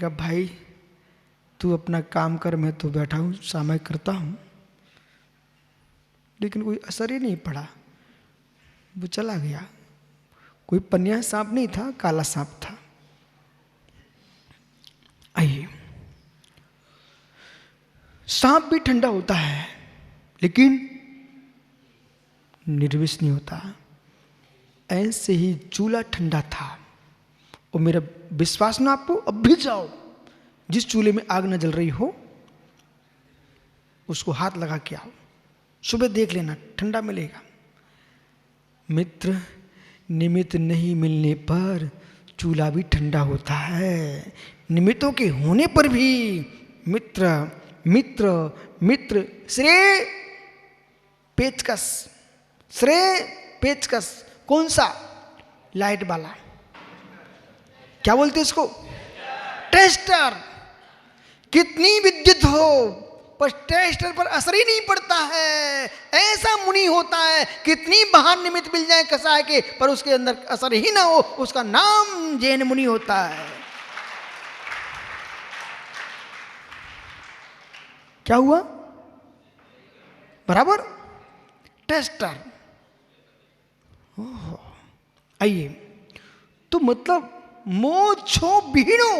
कहा भाई तू अपना काम कर, मैं तो बैठा हूँ समय करता हूँ। लेकिन कोई असर ही नहीं पड़ा, वो चला गया। कोई पनिया सांप नहीं था, काला सांप था। आइए, सांप भी ठंडा होता है लेकिन निर्विष नहीं होता। ऐसे ही चूल्हा ठंडा था। और मेरा विश्वास ना आपको, अब भी जाओ जिस चूल्हे में आग न जल रही हो उसको हाथ लगा के आओ, सुबह देख लेना ठंडा मिलेगा। मित्र, निमित्त नहीं मिलने पर चूल्हा भी ठंडा होता है। निमित्तों के होने पर भी मित्र मित्र मित्र श्रेय पेचकस, श्रेय पेचकस। कौन सा? लाइट वाला, क्या बोलते इसको? टेस्टर। कितनी विद्युत हो पर टेस्टर पर असर ही नहीं पड़ता है। ऐसा मुनि होता है, कितनी बाहर निमित्त मिल जाए कसाय के पर उसके अंदर असर ही ना हो, उसका नाम जैन मुनि होता है। क्या हुआ? बराबर टेस्टर। आइए, तो मतलब मोह क्षोभ विहीनो,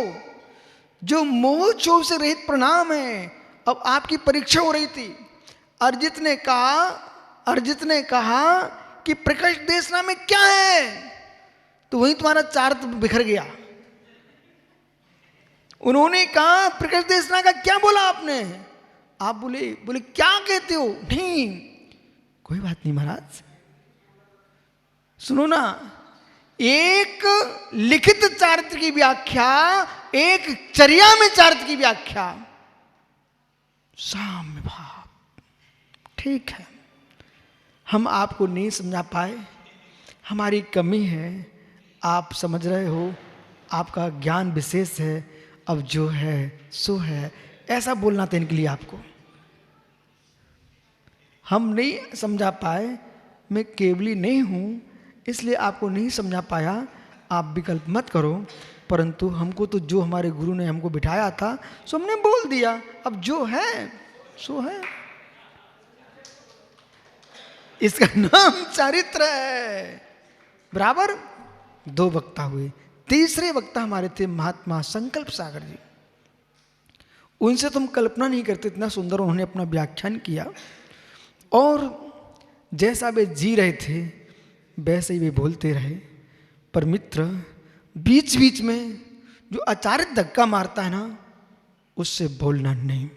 जो मोह क्षोभ से रहित प्रणाम है। अब आपकी परीक्षा हो रही थी। अर्जित ने कहा कि प्रकृष्ट देशना में क्या है, तो वहीं तुम्हारा चार्ट बिखर गया। उन्होंने कहा प्रकृष्ट देशना का क्या बोला आपने? आप बोले क्या कहते हो? नहीं, कोई बात नहीं महाराज, सुनो ना। एक लिखित चारित्र की व्याख्या, एक चर्या में चारित्र की व्याख्या। साम्य भाव, ठीक है, हम आपको नहीं समझा पाए, हमारी कमी है, आप समझ रहे हो, आपका ज्ञान विशेष है, अब जो है सो है। ऐसा बोलना था इनके लिए आपको। हम नहीं समझा पाए, मैं केवली नहीं हूं इसलिए आपको नहीं समझा पाया, आप विकल्प मत करो। परंतु हमको तो जो हमारे गुरु ने हमको बिठाया था सो हमने बोल दिया, अब जो है सो है। इसका नाम चारित्र है। बराबर। दो वक्ता हुए, तीसरे वक्ता हमारे थे महात्मा संकल्प सागर जी। उनसे तुम कल्पना नहीं करते इतना सुंदर उन्होंने अपना व्याख्यान किया। और जैसा वे जी रहे थे वैसे ही वे बोलते रहे। पर मित्र, बीच बीच में जो अचारित धक्का मारता है ना, उससे बोलना नहीं।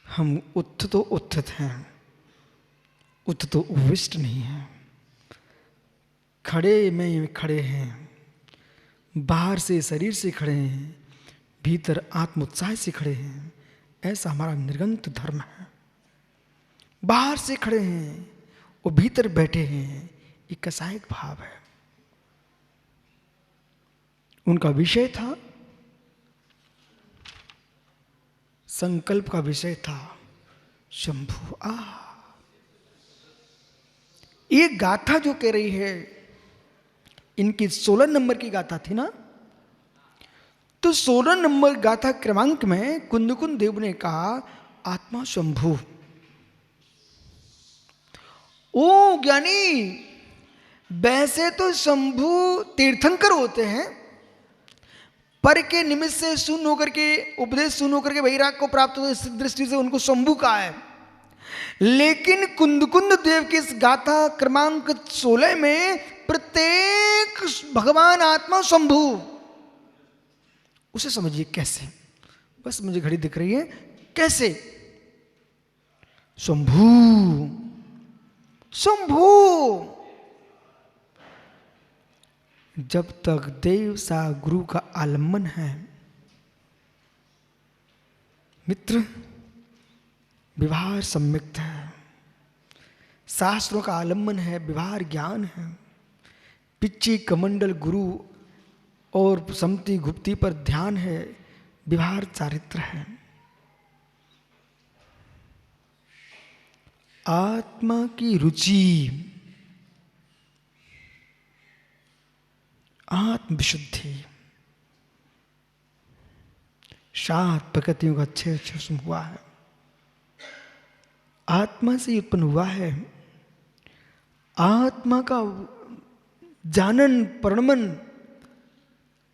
हम उत्थ तो उत्थित हैं, उत्थ तो उपविष्ट नहीं है। खड़े में खड़े हैं, बाहर से शरीर से खड़े हैं, भीतर आत्म उत्साह से खड़े हैं। ऐसा हमारा निर्गंत धर्म है। बाहर से खड़े हैं और भीतर बैठे हैं, एक कसायक भाव है। उनका विषय था, संकल्प का विषय था शंभु। ये गाथा जो कह रही है, इनकी 16 नंबर की गाथा थी ना, तो 16 नंबर गाथा क्रमांक में कुंदकुंद देव ने कहा आत्मा शंभु। ओ ज्ञानी, वैसे तो शंभु तीर्थंकर होते हैं, पर के निमित्त से शून्य होकर के, उपदेश शून्य होकर के वैराग को प्राप्त हो, इस दृष्टि से उनको शंभु कहा है। लेकिन कुंदकुंद देव की इस गाथा क्रमांक 16 में प्रत्येक भगवान आत्मा शंभु। उसे समझिए कैसे, बस मुझे घड़ी दिख रही है कैसे। शंभु शंभु, जब तक देव सा गुरु का आलम्बन है मित्र, व्यवहार सम्यक्त है। शास्त्रों का आलम्बन है, व्यवहार ज्ञान है। पिच्ची कमंडल गुरु और समति गुप्ती पर ध्यान है, व्यवहार चारित्र है। आत्मा की रुचि, आत्म विशुद्धि, सात प्रकृतियों का अच्छे सूक्ष्म हुआ है, आत्मा से उत्पन्न हुआ है। आत्मा का जानन परिणमन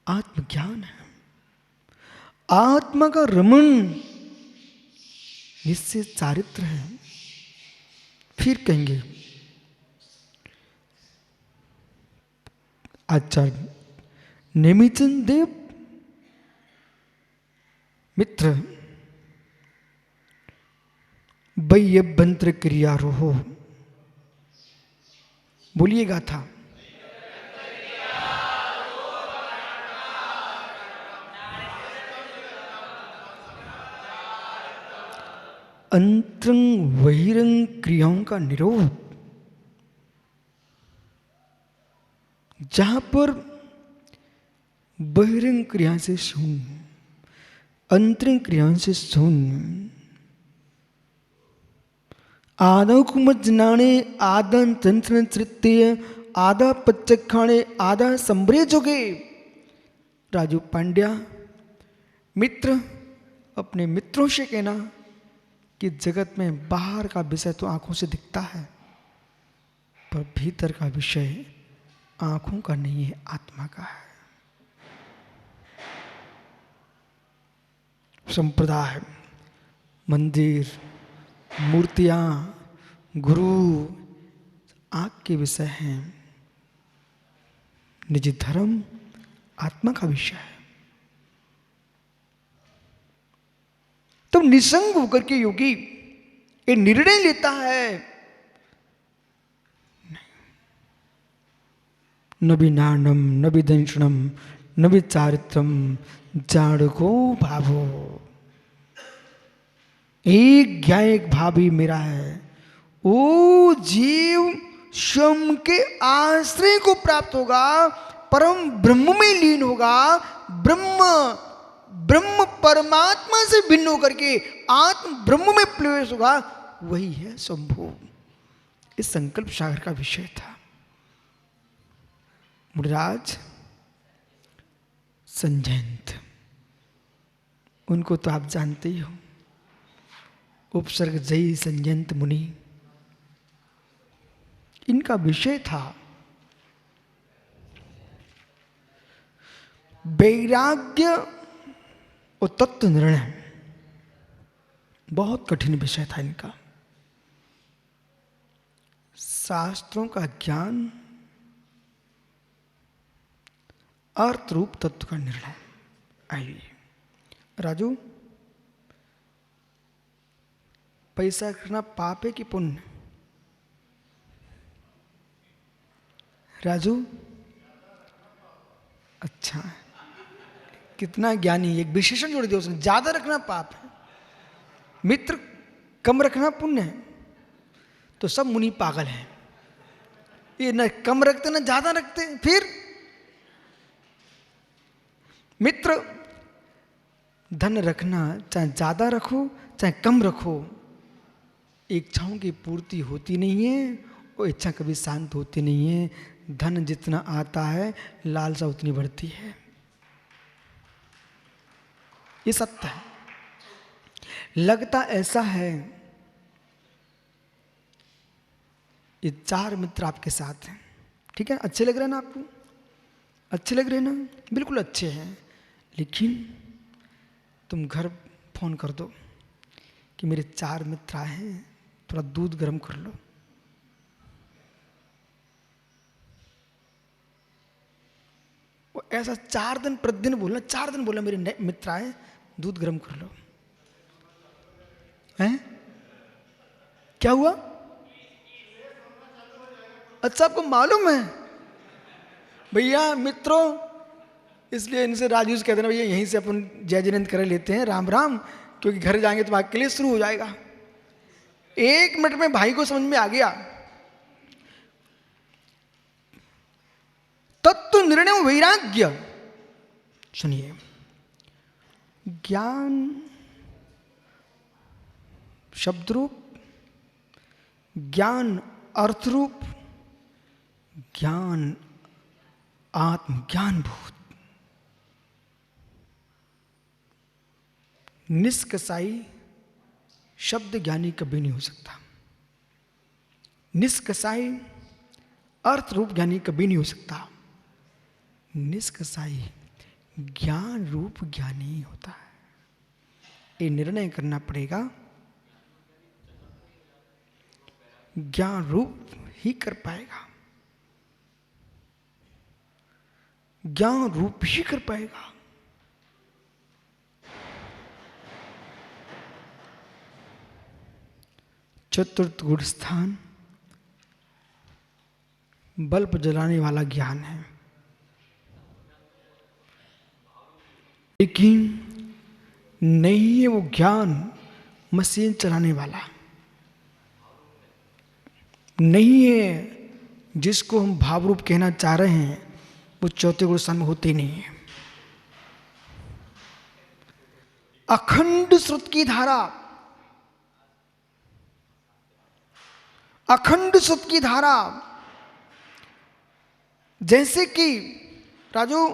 आत्मज्ञान है। आत्मा का रमण निश्चय चारित्र है। फिर कहेंगे आचार्य नेमिचंद देव मित्र वैयभ्यंतर क्रियारोहो, बोलिएगा था। अंतरंग बहिरंग क्रियाओं का निरोध, जहां पर बहिरंग क्रिया से शून्य, अंतरंग क्रियाओं से शून्य, आधा कुमत जनाने आधा तंत्र तृतीय आधा पच्चक खाने आधा संबरे जोगे। राजू पांड्या मित्र अपने मित्रों से कहना कि जगत में बाहर का विषय तो आंखों से दिखता है, पर भीतर का विषय आंखों का नहीं है, आत्मा का है। संप्रदाय, मंदिर, मूर्तियां, गुरु आंख के विषय हैं, निजी धर्म आत्मा का विषय है। तो निसंग होकर के योगी ये निर्णय लेता है, न विनानम न विदंशनम न विचारित्रम जाड़को भावो। एक ज्ञान एक भाव ही मेरा है। वो जीव स्वयं के आश्रय को प्राप्त होगा, परम ब्रह्म में लीन होगा, ब्रह्म परमात्मा से भिन्न होकर के आत्म ब्रह्म में प्रवेश होगा, वही है शंभु। इस संकल्प सागर का विषय था। मुनिराज संजयंत, उनको तो आप जानते ही हो, उपसर्ग जयी संजयंत मुनि। इनका विषय था वैराग्य और तत्व निर्णय। बहुत कठिन विषय था इनका। शास्त्रों का ज्ञान, अर्थ रूप तत्व का निर्णय। आइए राजू, पैसा करना पाप है कि पुण्य? राजू अच्छा, कितना ज्ञानी, एक विशेषण जोड़ दिया उसने, ज्यादा रखना पाप है, मित्र कम रखना पुण्य है। तो सब मुनि पागल हैं, ये न कम रखते न ज्यादा रखते। फिर मित्र धन रखना, चाहे ज्यादा रखो चाहे कम रखो, इच्छाओं की पूर्ति होती नहीं है, वो इच्छा कभी शांत होती नहीं है। धन जितना आता है लालसा उतनी बढ़ती है, ये सत्य है। लगता ऐसा है, ये चार मित्र आपके साथ हैं, ठीक है, अच्छे लग रहे हैं ना आपको? अच्छे लग रहे हैं ना? बिल्कुल अच्छे हैं। लेकिन तुम घर फोन कर दो कि मेरे चार मित्र आए हैं, थोड़ा दूध गर्म कर लो। वो ऐसा 4 दिन प्रतिदिन बोलना, 4 दिन बोलना मेरे मित्र आए, दूध गर्म कर लो। हैं? क्या हुआ? अच्छा, आपको मालूम है भैया मित्रों, इसलिए इनसे राजू से कहते ना भैया यहीं से अपन जय जिनेंद्र कर लेते हैं, राम राम, क्योंकि घर जाएंगे तो आपके लिए शुरू हो जाएगा। 1 मिनट में भाई को समझ में आ गया। तत्व निर्णय वैराग्य। सुनिए, ज्ञान शब्द रूप, ज्ञान अर्थ रूप, ज्ञान आत्मज्ञान भूत। निष्कसाई शब्द ज्ञानी कभी नहीं हो सकता। निष्कसाई अर्थ रूप ज्ञानी कभी नहीं हो सकता। निष्कसाई ज्ञान रूप ज्ञानी होता है। ये निर्णय करना पड़ेगा, ज्ञान रूप ही कर पाएगा, ज्ञान रूप ही कर पाएगा। चतुर्थ गुण स्थान बल्ब जलाने वाला ज्ञान है, लेकिन नहीं है वो ज्ञान मशीन चलाने वाला। नहीं है जिसको हम भाव रूप कहना चाह रहे हैं, वो चौथे गुण स्थान में होते नहीं है। अखंड श्रुत की धारा, अखंड श्रुत की धारा, जैसे कि राजू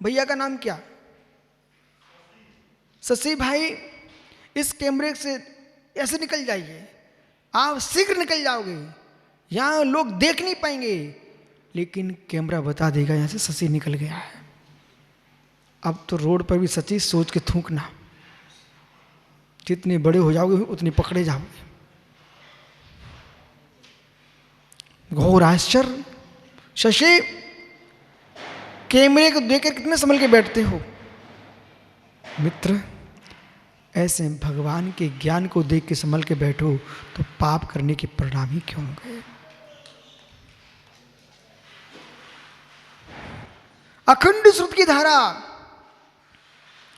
भैया का नाम क्या, शशि भाई, इस कैमरे से ऐसे निकल जाइए, आप शीघ्र निकल जाओगे, यहां लोग देख नहीं पाएंगे, लेकिन कैमरा बता देगा यहां से शशि निकल गया है। अब तो रोड पर भी सच्ची सोच के थूकना, जितने बड़े हो जाओगे उतने पकड़े जाओगे। घोर आश्चर्य। शशि, कैमरे को देखकर कितने संभल के बैठते हो। मित्र, ऐसे भगवान के ज्ञान को देख के संभल के बैठो तो पाप करने के परिणाम ही क्यों होंगे। अखंड श्रुत की धारा,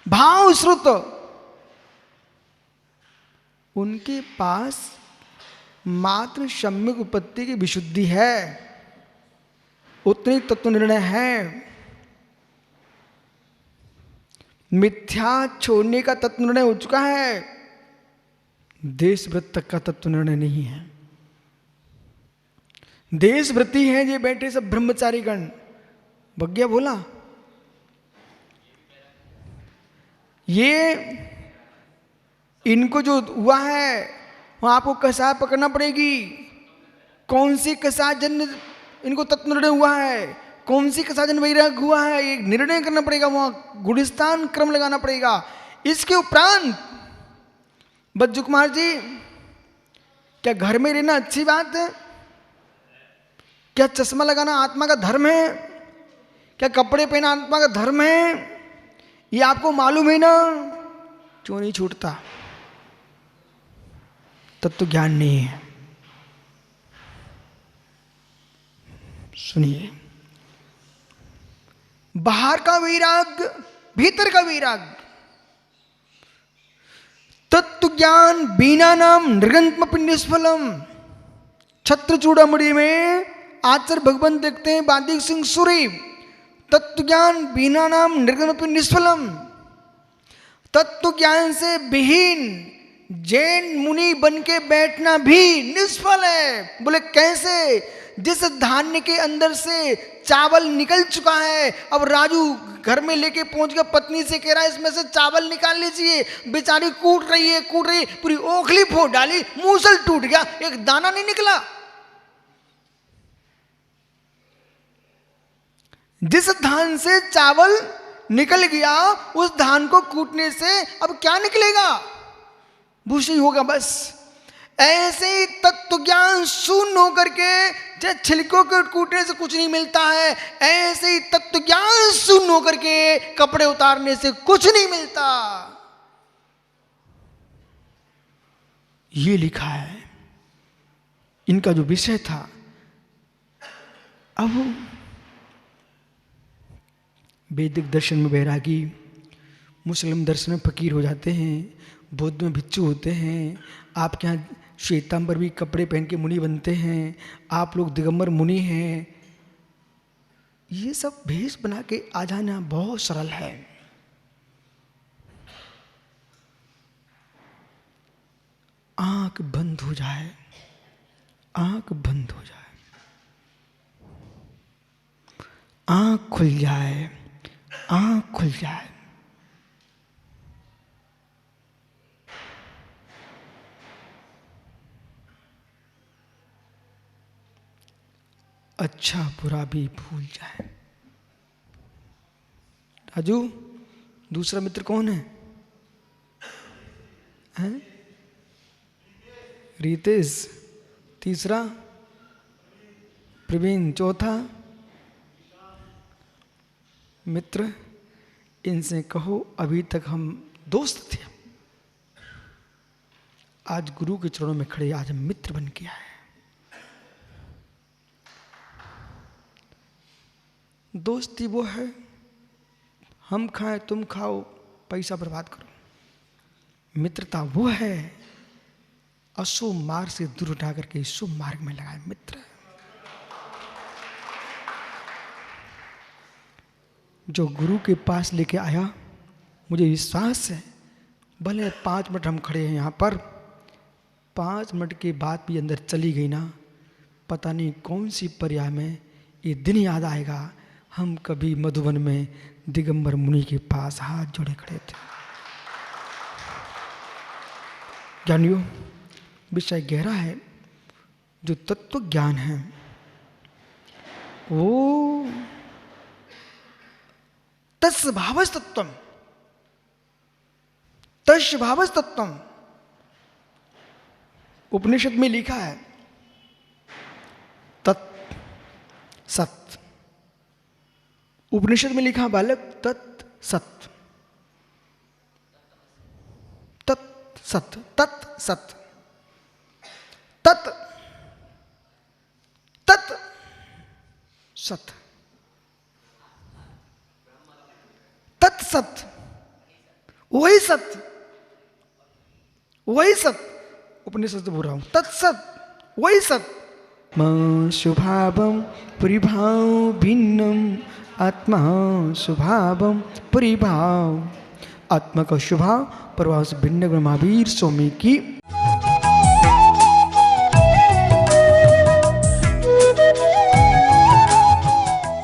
भाव श्रुत, उनके पास मात्र सम्यक उपपत्ति की विशुद्धि है, उतनी तत्व निर्णय है। मिथ्या छोड़ने का तत्व निर्णय हो चुका है, देशव्रत तक का तत्व निर्णय नहीं है। देशव्रती हैं ये बैठे सब ब्रह्मचारी गण। भग्या बोला, ये इनको जो हुआ है वो आपको कसाय पकड़ना पड़ेगी। कौन सी कसाय जन्य इनको तत्व निर्णय हुआ है, कौन सी कसाय जन्य वैराग हुआ है, ये निर्णय करना पड़ेगा, वहां गुणस्थान क्रम लगाना पड़ेगा। इसके उपरांत बज्जू कुमार जी, क्या घर में रहना अच्छी बात है? क्या चश्मा लगाना आत्मा का धर्म है? क्या कपड़े पहना आत्मा का धर्म है? ये आपको मालूम है ना? क्यों नहीं छूटता? तत्व ज्ञान नहीं है। सुनिए, बाहर का वैराग्य, भीतर का वैराग्य। तत्व ज्ञान बीना नाम नृगंतमपि निष्फलम। छत्र चूड़ामणि में आचार्य भगवान देखते हैं बादिक सिंह सूरी, तत्व ज्ञान बीना नाम नृगंतमपि निष्फलम। तत्व ज्ञान से विहीन जैन मुनि बन के बैठना भी निष्फल है। बोले कैसे? जिस धान्य के अंदर से चावल निकल चुका है, अब राजू घर में लेके पहुंच गया, पत्नी से कह रहा है इसमें से चावल निकाल लीजिए, बेचारी कूट रही है, पूरी ओखली फोड़ डाली, मूसल टूट गया, एक दाना नहीं निकला। जिस धान से चावल निकल गया, उस धान को कूटने से अब क्या निकलेगा? भूसी होगा बस। ऐसे ही तत्व ज्ञान शून्य होकर के छिलकों के कूटने से कुछ नहीं मिलता है, ऐसे ही तत्व ज्ञान शून्य होकर के कपड़े उतारने से कुछ नहीं मिलता। ये लिखा है इनका जो विषय था। अब वैदिक दर्शन में बैरागी, मुस्लिम दर्शन में फकीर हो जाते हैं, बौद्ध में भिक्षु होते हैं, आपके यहाँ श्वेतांबर भी कपड़े पहन के मुनि बनते हैं, आप लोग दिगंबर मुनि हैं। ये सब भेष बना के आ जाना बहुत सरल है। आंख बंद हो जाए, आंख बंद हो जाए, आंख खुल जाए, आंख खुल जाए। अच्छा बुरा भी भूल जाए। राजू, दूसरा मित्र कौन है? हैं? रितेश। तीसरा प्रवीण। चौथा मित्र। इनसे कहो अभी तक हम दोस्त थे, आज गुरु के चरणों में खड़े आज हम मित्र बन के आए। दोस्ती वो है, हम खाएं तुम खाओ पैसा बर्बाद करो। मित्रता वो है, अशुभ मार्ग से दूर उठा करके शुभ मार्ग में लगाए मित्र। जो गुरु के पास लेके आया, मुझे विश्वास है भले 5 मिनट हम खड़े हैं यहाँ पर, 5 मिनट के बाद भी अंदर चली गई ना, पता नहीं कौन सी पर्याय में ये दिन याद आएगा हम कभी मधुबन में दिगंबर मुनि के पास हाथ जोड़े खड़े थे। ज्ञानियों, विषय गहरा है। जो तत्व ज्ञान है वो तस्भावस्तत्वम, तस्भावस्तत्वम उपनिषद में लिखा है। तत् सत, उपनिषद में लिखा बालक तत् सत, तत् सत, तत् सत, तत् तत् सत, तत् सत, वही सत्य, वही सत्य। उपनिषद से बोल रहा हूं, तत्सत वही सत्य। मां स्वभावं परिभाव भिन्नम, आत्मा स्वभावं परिभाव, आत्मा का स्वभाव प्रभाव से भिन्न महावीर स्वामी की